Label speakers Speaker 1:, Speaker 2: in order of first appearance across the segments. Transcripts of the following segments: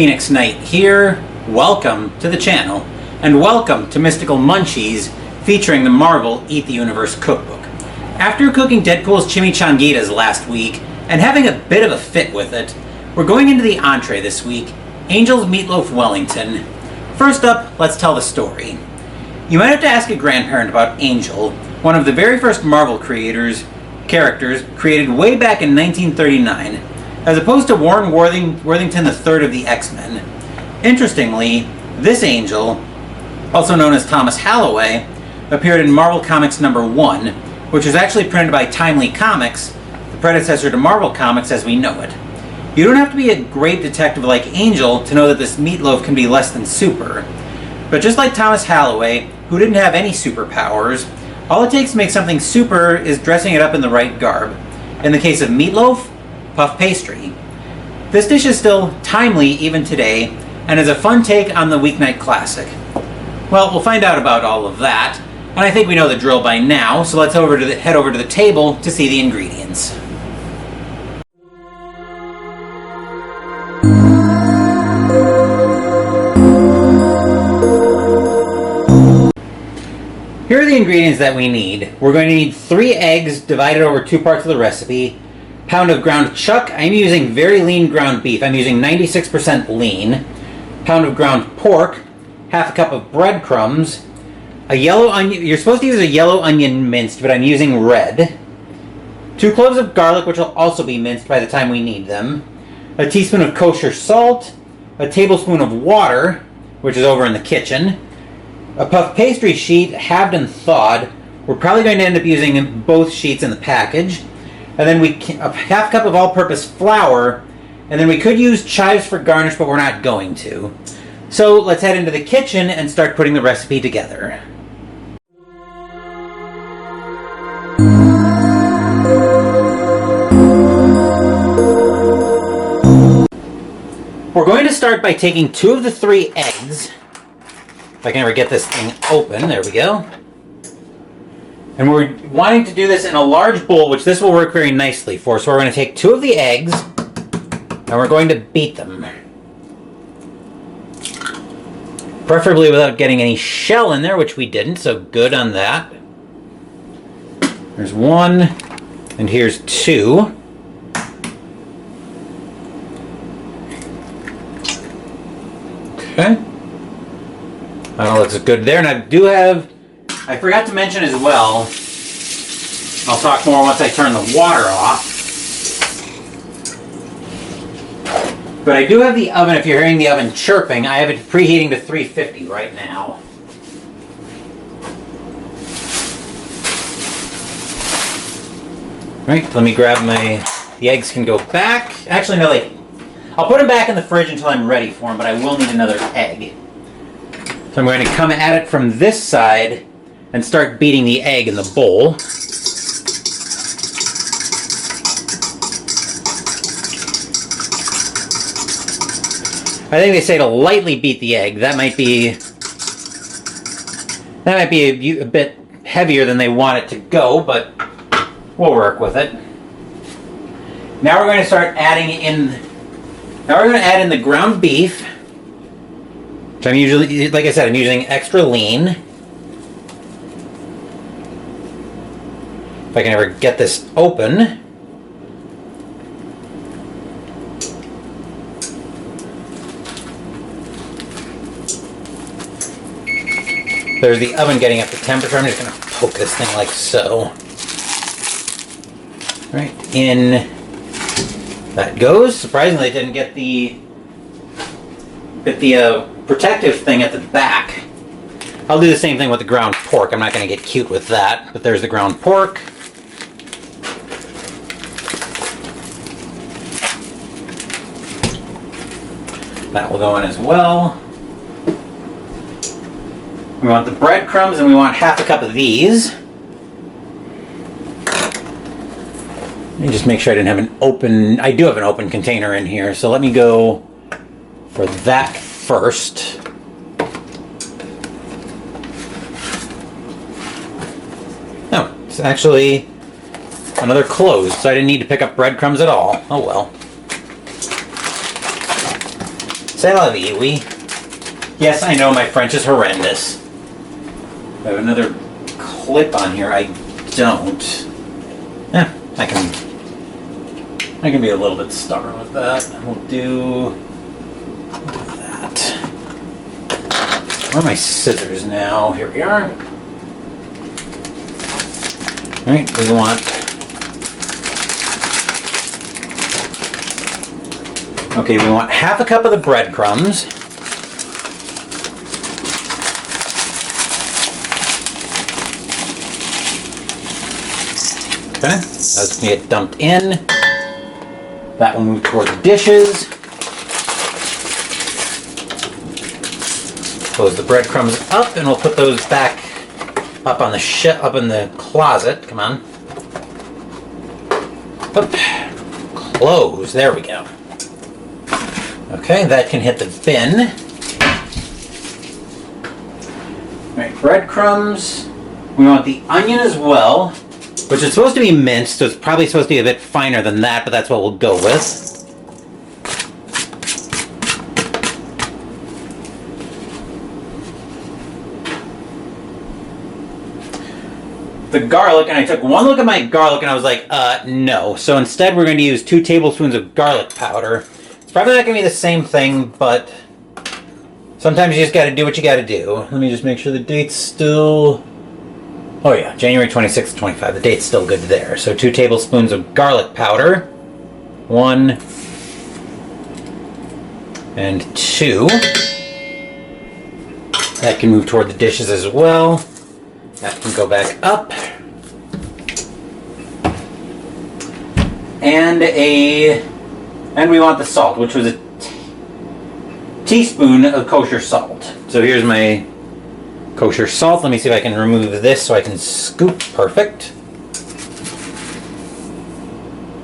Speaker 1: Phoenix Knight here. Welcome to the channel, and welcome to Mystical Munchies, featuring the Marvel Eat the Universe cookbook. After cooking Deadpool's chimichanguitas last week, and having a bit of a fit with it, we're going into the entree this week, Angel's Meatloaf Wellington. First up, let's tell the story. You might have to ask a grandparent about Angel, one of the very first Marvel characters created way back in 1939, as opposed to Warren Worthington III of the X-Men. Interestingly, this Angel, also known as Thomas Halloway, appeared in Marvel Comics #1, which was actually printed by Timely Comics, the predecessor to Marvel Comics as we know it. You don't have to be a great detective like Angel to know that this meatloaf can be less than super. But just like Thomas Halloway, who didn't have any superpowers, all it takes to make something super is dressing it up in the right garb. In the case of meatloaf, puff pastry. This dish is still timely even today, and is a fun take on the weeknight classic. Well, we'll find out about all of that, and I think we know the drill by now, so let's head over to the table to see the ingredients. Here are the ingredients that we need. We're going to need 3 eggs divided over 2 parts of the recipe, pound of ground chuck. I'm using very lean ground beef. I'm using 96% lean. Pound of ground pork, half a cup of breadcrumbs, a yellow onion. You're supposed to use a yellow onion minced, but I'm using red. 2 cloves of garlic, which will also be minced by the time we need them. A teaspoon of kosher salt, a tablespoon of water, which is over in the kitchen. A puff pastry sheet, halved and thawed. We're probably going to end up using both sheets in the package. And then a half cup of all-purpose flour, and then we could use chives for garnish, but we're not going to. So let's head into the kitchen and start putting the recipe together. We're going to start by taking 2 of the 3 eggs. If I can ever get this thing open, there we go. And we're wanting to do this in a large bowl, which this will work very nicely for. So we're going to take 2 of the eggs, and we're going to beat them. Preferably without getting any shell in there, which we didn't, so good on that. There's 1, and here's 2. Okay. That looks good there, and I forgot to mention as well, I'll talk more once I turn the water off, but I do have the oven. If you're hearing the oven chirping, I have it preheating to 350 right now. Right, let me grab the eggs can go back. Actually, no, I'll put them back in the fridge until I'm ready for them, but I will need another egg. So I'm going to come at it from this side and start beating the egg in the bowl. I think they say to lightly beat the egg. That might be a bit heavier than they want it to go, but we'll work with it. Now we're going to start adding in. Now we're going to add in the ground beef. So I'm usually, like I said, I'm using extra lean. If I can ever get this open. There's the oven getting up to temperature. I'm just going to poke this thing like so. Right, in that goes. Surprisingly, it didn't get the protective thing at the back. I'll do the same thing with the ground pork. I'm not going to get cute with that, but there's the ground pork. That will go in as well. We want the breadcrumbs, and we want half a cup of these. Let me just make sure I didn't have an open. I do have an open container in here, so let me go for that first. No, it's actually another cloves, so I didn't need to pick up breadcrumbs at all. Oh well. C'est la vie, oui. Yes, I know my French is horrendous. I have another clip on here. I don't. I can be a little bit stubborn with that. We'll do that. Where are my scissors now? Here we are. Alright, we want... Okay, we want half a cup of the breadcrumbs. Okay, that's going to get dumped in. That will move toward the dishes. Close the breadcrumbs up, and we'll put those back up on the up in the closet. Come on. Up. Close. There we go. Okay, that can hit the bin. All right, breadcrumbs. We want the onion as well, which is supposed to be minced, so it's probably supposed to be a bit finer than that, but that's what we'll go with. The garlic, and I took one look at my garlic and I was like, no. So instead we're going to use 2 tablespoons of garlic powder. It's probably not going to be the same thing, but sometimes you just got to do what you got to do. Let me just make sure the date's still... Oh yeah, January 26th, 25. The date's still good there. So 2 tablespoons of garlic powder. 1 and 2. That can move toward the dishes as well. That can go back up. And we want the salt, which was a teaspoon of kosher salt. So here's my kosher salt. Let me see if I can remove this so I can scoop. Perfect.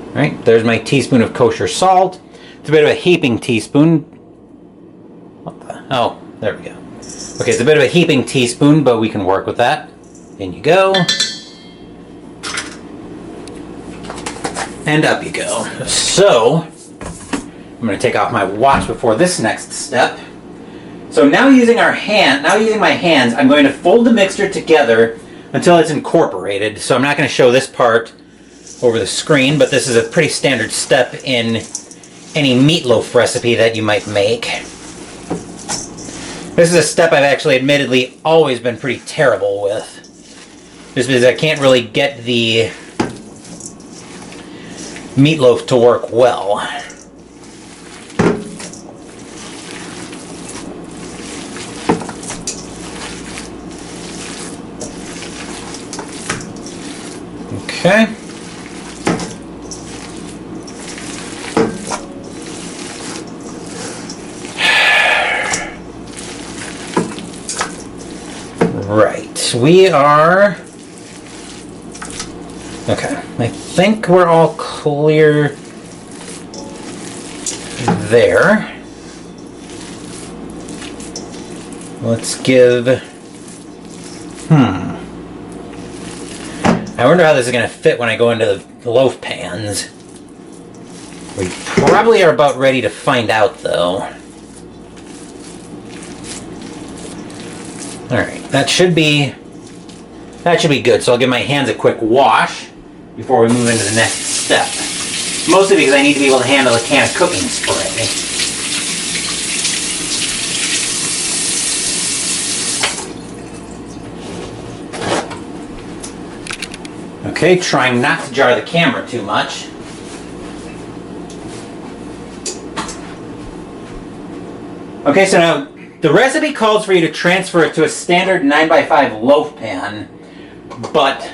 Speaker 1: Alright, there's my teaspoon of kosher salt. It's a bit of a heaping teaspoon. What the? Oh, there we go. Okay, it's a bit of a heaping teaspoon, but we can work with that. In you go. And up you go. So, I'm going to take off my watch before this next step. So now using my hands, I'm going to fold the mixture together until it's incorporated. So I'm not going to show this part over the screen, but this is a pretty standard step in any meatloaf recipe that you might make. This is a step I've actually admittedly always been pretty terrible with. Just because I can't really get the meatloaf to work well. Okay. Right. We are... Okay, I think we're all clear there. Let's give... I wonder how this is going to fit when I go into the loaf pans. We probably are about ready to find out, though. Alright, that should be good. So I'll give my hands a quick wash before we move into the next step. Mostly because I need to be able to handle a can of cooking spray. Okay, trying not to jar the camera too much. Okay, so now the recipe calls for you to transfer it to a standard 9x5 loaf pan, but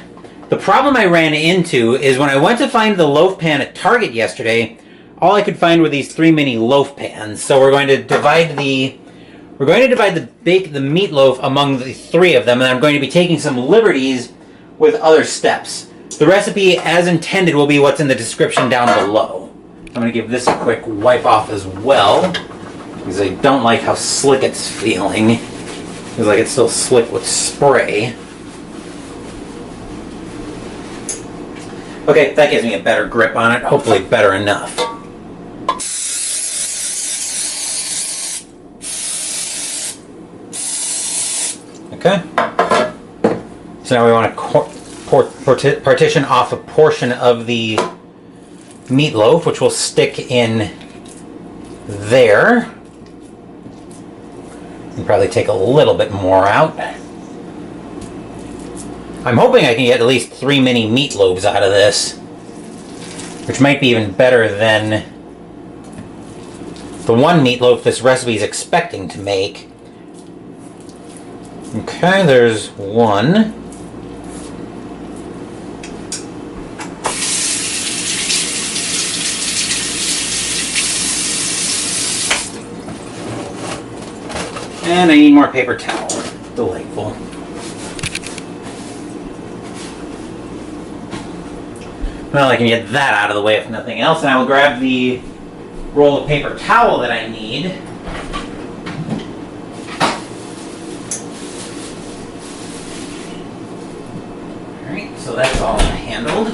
Speaker 1: the problem I ran into is when I went to find the loaf pan at Target yesterday, all I could find were these 3 mini loaf pans. So we're going to divide the meatloaf among the 3 of them, and I'm going to be taking some liberties with other steps. The recipe, as intended, will be what's in the description down below. I'm going to give this a quick wipe off as well, because I don't like how slick it's feeling. It feels like it's still slick with spray. Okay, that gives me a better grip on it. Hopefully better enough. Okay. So now we want to partition off a portion of the meatloaf, which will stick in there. And probably take a little bit more out. I'm hoping I can get at least 3 mini meatloaves out of this, which might be even better than the one meatloaf this recipe is expecting to make. Okay, there's one. And I need more paper towel. Delightful. Well, I can get that out of the way if nothing else, and I will grab the roll of paper towel that I need. Alright, so that's all handled.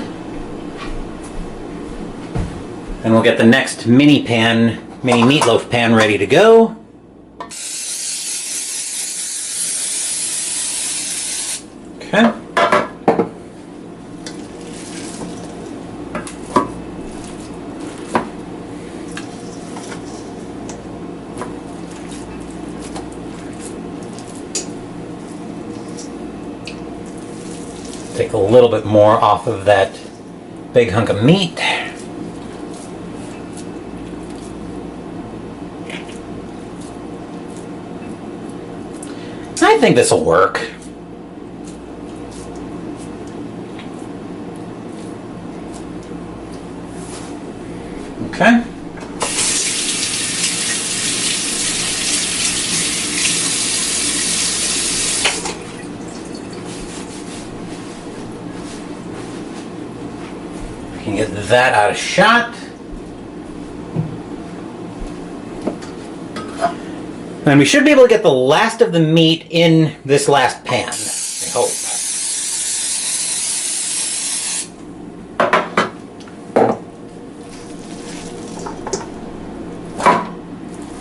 Speaker 1: And we'll get the next mini meatloaf pan ready to go. Okay. Take a little bit more off of that big hunk of meat. I think this will work. Okay. We can get that out of shot. And we should be able to get the last of the meat in this last pan, I hope.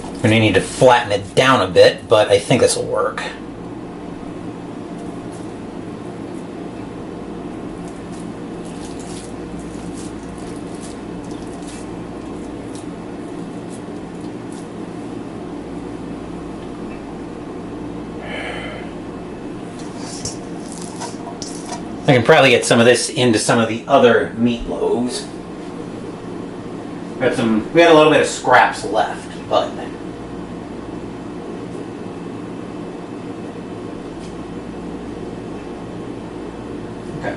Speaker 1: I'm going to need to flatten it down a bit, but I think this will work. I can probably get some of this into some of the other meatloaves. We had a little bit of scraps left, but okay.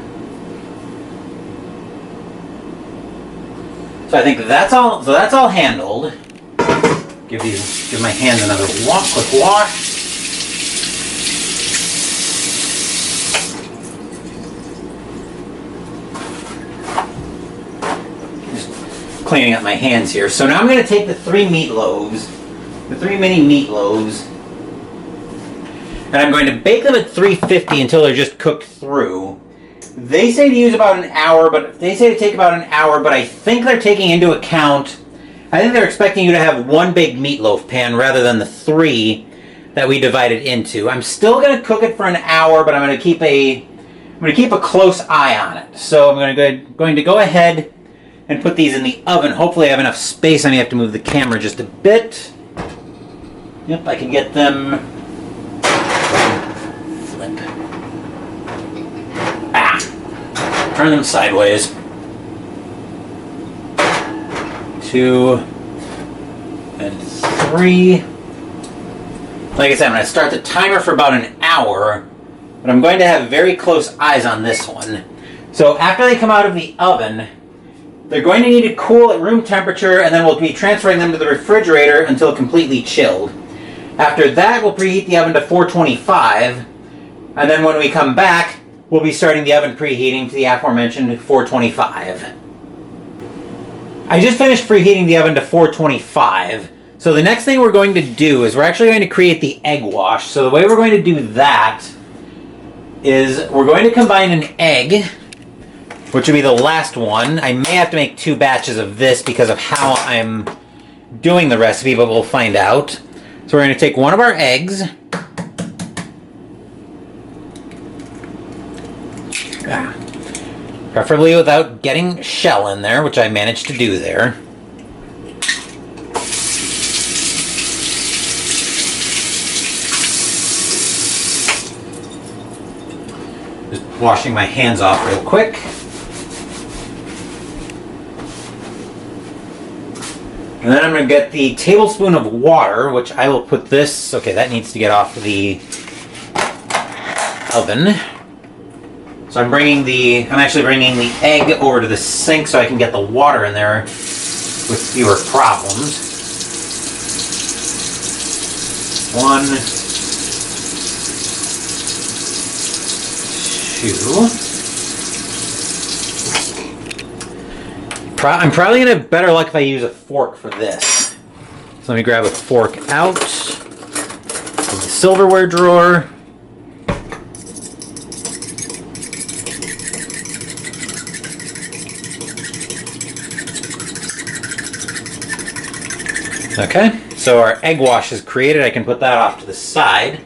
Speaker 1: So I think that's all. So that's all handled. Give my hands another quick wash. Cleaning up my hands here. So now I'm going to take the 3 meatloaves, the 3 mini meatloaves, and I'm going to bake them at 350 until they're just cooked through. They say to use about an hour, but they say to take about an hour, but I think they're taking into account, I think they're expecting you to have 1 big meatloaf pan rather than the 3 that we divided into. I'm still going to cook it for an hour, but I'm going to keep a close eye on it. So I'm going to go ahead and put these in the oven. Hopefully I have enough space. I may have to move the camera just a bit. Yep, I can get them. Flip. Turn them sideways. 2 and 3. Like I said, I'm going to start the timer for about an hour, but I'm going to have very close eyes on this one. So after they come out of the oven, they're going to need to cool at room temperature, and then we'll be transferring them to the refrigerator until completely chilled. After that, we'll preheat the oven to 425, and then when we come back, we'll be starting the oven preheating to the aforementioned 425. I just finished preheating the oven to 425, so the next thing we're going to do is we're actually going to create the egg wash. So the way we're going to do that is we're going to combine an egg, which will be the last one. I may have to make 2 batches of this because of how I'm doing the recipe, but we'll find out. So we're going to take one of our eggs, Preferably without getting shell in there, which I managed to do there. Just washing my hands off real quick. And then I'm going to get the tablespoon of water, which I will put this... Okay, that needs to get off the oven. So I'm actually bringing the egg over to the sink so I can get the water in there with fewer problems. 1, 2. I'm probably going to have better luck if I use a fork for this. So let me grab a fork out of the silverware drawer. Okay, so our egg wash is created. I can put that off to the side.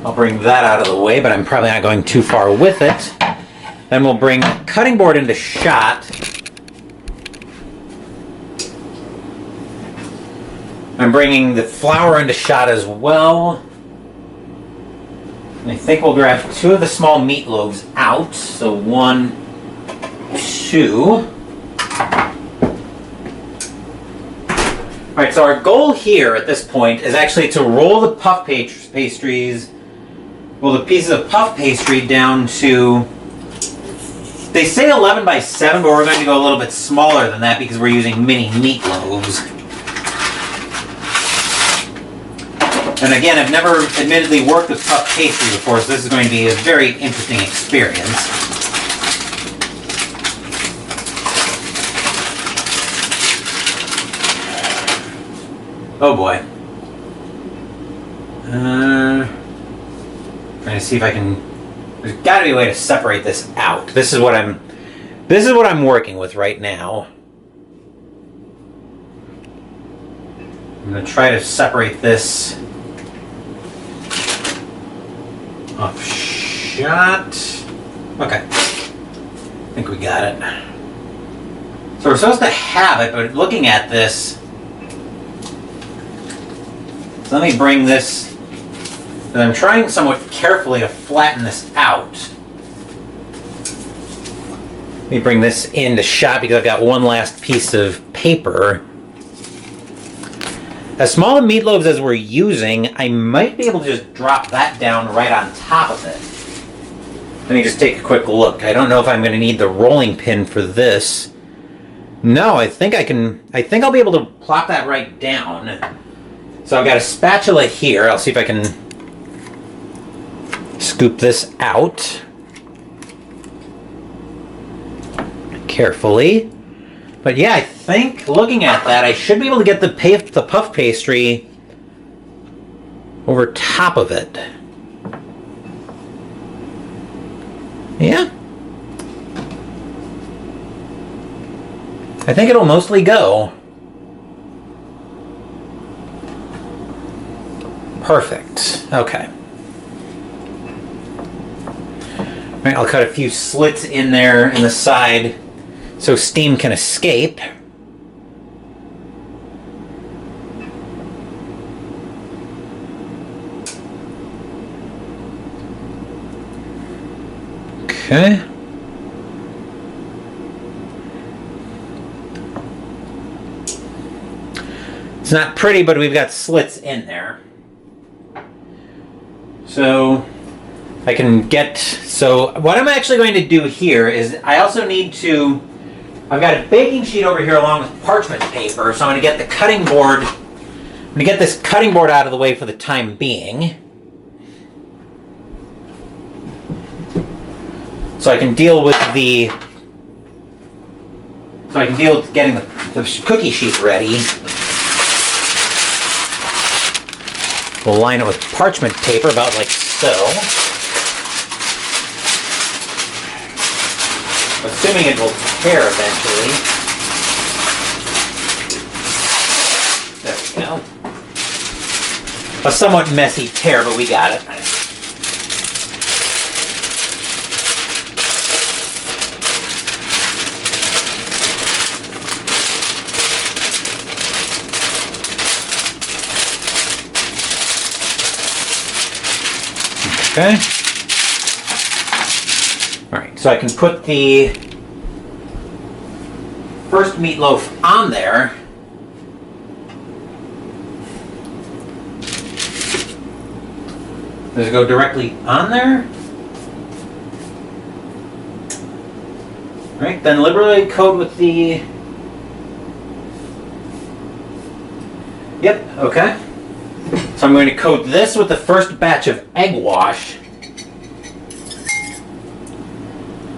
Speaker 1: I'll bring that out of the way, but I'm probably not going too far with it. Then we'll bring the cutting board into shot. I'm bringing the flour into shot as well. And I think we'll grab 2 of the small meat loaves out. So 1, 2. Alright, so our goal here at this point is actually to roll the puff pastries, roll the pieces of puff pastry down to, they say 11 by 7, but we're going to go a little bit smaller than that because we're using mini meat loaves. And again, I've never admittedly worked with puff pastry before, so this is going to be a very interesting experience. Oh boy. Trying to see if I can... There's got to be a way to separate this out. This is what I'm working with right now. I'm going to try to separate this off shot. Okay. I think we got it. So we're supposed to have it, but looking at this... So let me bring this, and I'm trying somewhat carefully to flatten this out. Let me bring this into shot because I've got one last piece of paper. As small the meat loaves as we're using, I might be able to just drop that down right on top of it. Let me just take a quick look. I don't know if I'm going to need the rolling pin for this. No, I think I'll be able to plop that right down. So I've got a spatula here. I'll see if I can scoop this out carefully. But yeah, I think looking at that, I should be able to get the puff pastry over top of it. Yeah. I think it'll mostly go. Perfect. Okay. All right, I'll cut a few slits in there in the side so steam can escape. Okay. It's not pretty, but we've got slits in there. So I can get, so what I'm actually going to do here is I also need to, I've got a baking sheet over here along with parchment paper, so I'm going to get the cutting board, I'm going to get this cutting board out of the way for the time being. So I can deal with the, getting the cookie sheet ready. We'll line it with parchment paper, about like so. Assuming it will tear eventually. There we go. A somewhat messy tear, but we got it. Okay. Alright, so I can put the first meatloaf on there. Does it go directly on there? Right, then liberally coat with the... Yep, okay. So I'm going to coat this with the first batch of egg wash.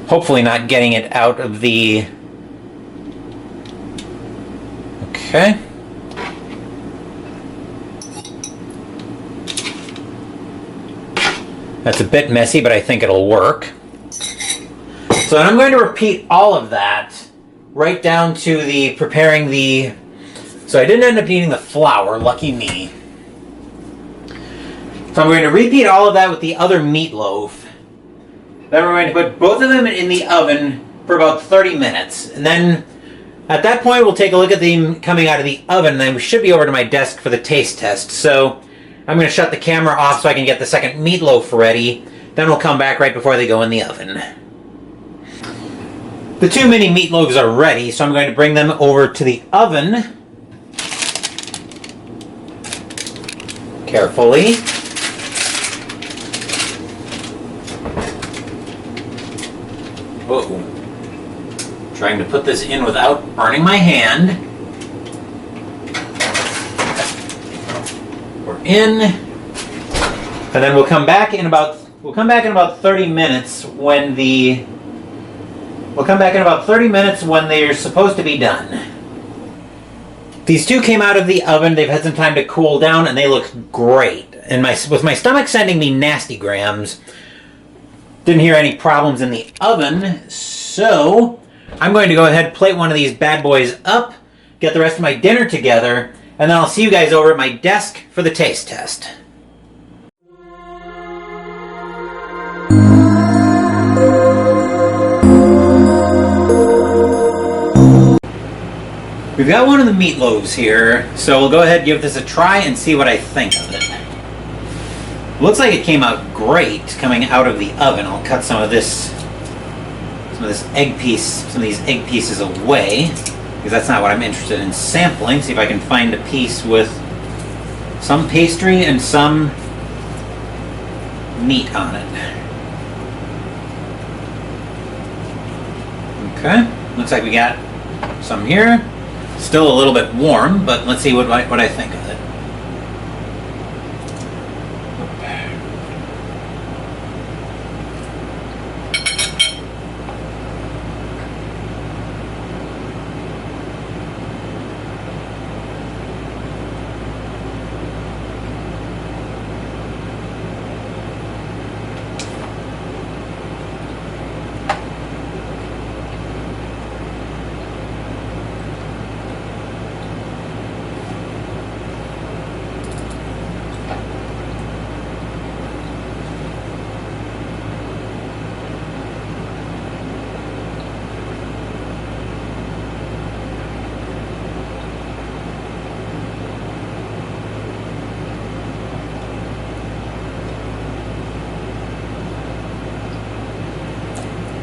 Speaker 1: Hopefully not getting it out of the... Okay. That's a bit messy, but I think it'll work. So I'm going to repeat all of that right down to the preparing the... So I didn't end up needing the flour, lucky me. So I'm going to repeat all of that with the other meatloaf. Then we're going to put both of them in the oven for about 30 minutes. And then at that point we'll take a look at them coming out of the oven, and then we should be over to my desk for the taste test. So I'm going to shut the camera off so I can get the second meatloaf ready. Then we'll come back right before they go in the oven. The 2 mini meatloaves are ready, so I'm going to bring them over to the oven. Carefully. Whoa. Trying to put this in without burning my hand. We're in. And then we'll come back in about 30 minutes when the... We'll come back in about 30 minutes when they're supposed to be done. These 2 came out of the oven. They've had some time to cool down, and they look great. And with my stomach sending me nasty grams, didn't hear any problems in the oven, so I'm going to go ahead and plate one of these bad boys up, get the rest of my dinner together, and then I'll see you guys over at my desk for the taste test. We've got one of the meatloaves here, so we'll go ahead and give this a try and see what I think of it. Looks like it came out great coming out of the oven. I'll cut some of these egg pieces away, because that's not what I'm interested in sampling. See if I can find a piece with some pastry and some meat on it. Okay, looks like we got some here. Still a little bit warm, but let's see what I think of it.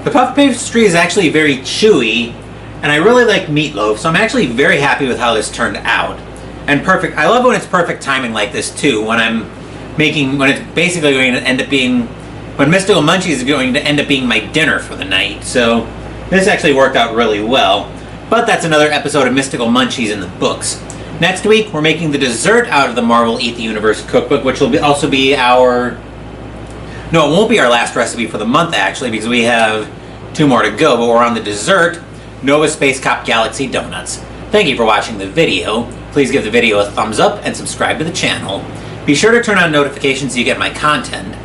Speaker 1: The puff pastry is actually very chewy, and I really like meatloaf, so I'm actually very happy with how this turned out. And perfect. I love when it's perfect timing like this too, when it's basically going to end up being, when Mystical Munchies is going to end up being my dinner for the night. So this actually worked out really well. But that's another episode of Mystical Munchies in the books. Next week, we're making the dessert out of the Marvel Eat the Universe cookbook, which will also be our... No, it won't be our last recipe for the month, actually, because we have 2 more to go, but we're on the dessert, Nova Space Cop Galaxy Donuts. Thank you for watching the video. Please give the video a thumbs up and subscribe to the channel. Be sure to turn on notifications so you get my content.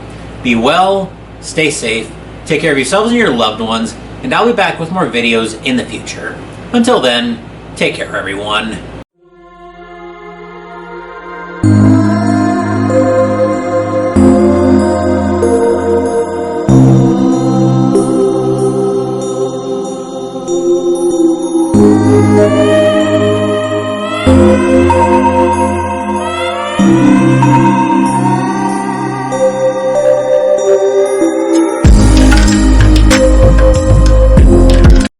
Speaker 1: Be well, stay safe, take care of yourselves and your loved ones, and I'll be back with more videos in the future. Until then, take care, everyone.